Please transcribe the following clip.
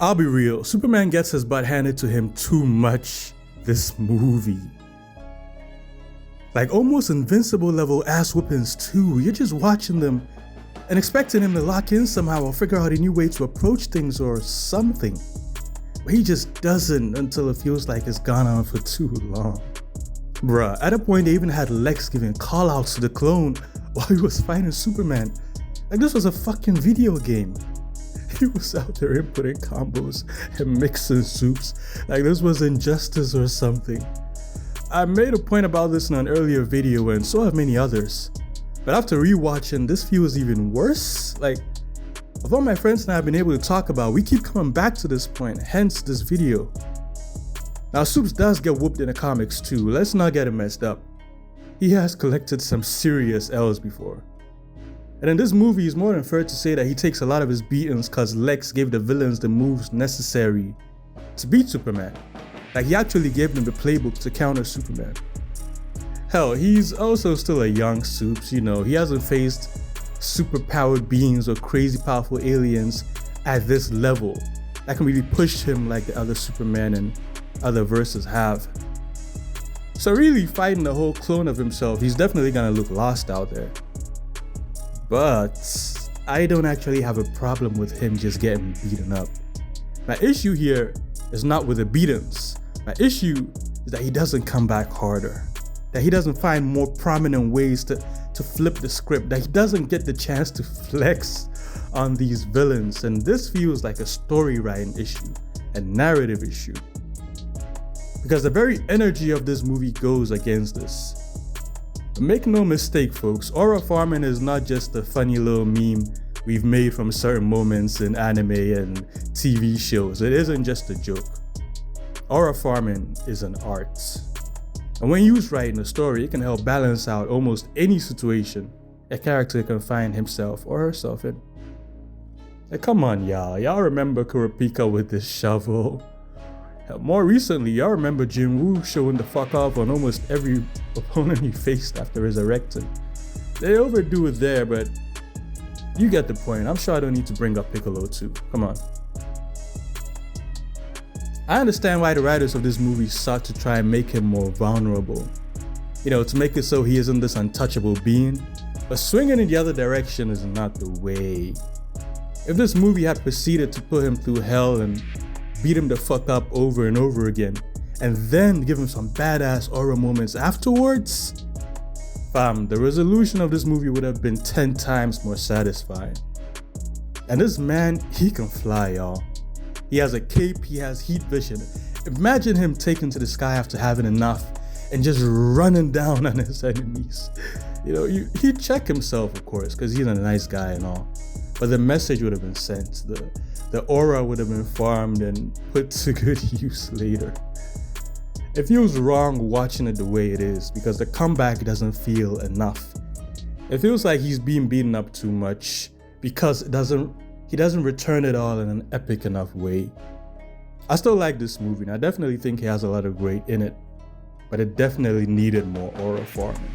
I'll be real, Superman gets his butt handed to him too much this movie. Like almost invincible level ass whoopings too. You're just watching them and expecting him to lock in somehow or figure out a new way to approach things or something. But he just doesn't until it feels like it's gone on for too long. Bruh, at a point they even had Lex giving callouts to the clone while he was fighting Superman. Like this was a fucking video game. He was out there inputting combos and mixing soups like this was Injustice or something. I made a point about this in an earlier video and so have many others. But after rewatching, this feels even worse. Like, of all my friends and I have been able to talk about, we keep coming back to this point, hence this video. Now Soups does get whooped in the comics too, let's not get it messed up. He has collected some serious L's before. And in this movie, it's more than fair to say that he takes a lot of his beatings cause Lex gave the villains the moves necessary to beat Superman. Like he actually gave them the playbook to counter Superman. Hell, he's also still a young Soups, you know, he hasn't faced super powered beings or crazy powerful aliens at this level that can really push him like the other Superman and other verses have. So really fighting the whole clone of himself, he's definitely gonna look lost out there. But I don't actually have a problem with him just getting beaten up. My issue here is not with the beatings. My issue is that he doesn't come back harder. That he doesn't find more prominent ways to flip the script. That he doesn't get the chance to flex on these villains. And this feels like a story writing issue, a narrative issue. Because the very energy of this movie goes against this. Make no mistake folks, Aura farming is not just a funny little meme we've made from certain moments in anime and TV shows. It isn't just a joke. Aura farming is an art. And when used right in a story, it can help balance out almost any situation a character can find himself or herself in. Like, come on y'all remember Kurapika with this shovel? More recently, y'all remember Jinwoo showing the fuck off on almost every opponent he faced after resurrecting. They overdo it there, but you get the point. I'm sure I don't need to bring up Piccolo too. Come on. I understand why the writers of this movie sought to try and make him more vulnerable. You know, to make it so he isn't this untouchable being. But swinging in the other direction is not the way. If this movie had proceeded to put him through hell and beat him the fuck up over and over again, and then give him some badass aura moments afterwards, fam, the resolution of this movie would have been 10 times more satisfying. And this man, he can fly, y'all. He has a cape, he has heat vision. Imagine him taken to the sky after having enough and just running down on his enemies. You know, he'd check himself, of course, because he's a nice guy and all. But the message would have been sent. The aura would have been farmed and put to good use later. It feels wrong watching it the way it is because the comeback doesn't feel enough. It feels like he's being beaten up too much because he doesn't return it all in an epic enough way. I still like this movie and I definitely think it has a lot of great in it, but it definitely needed more aura farming.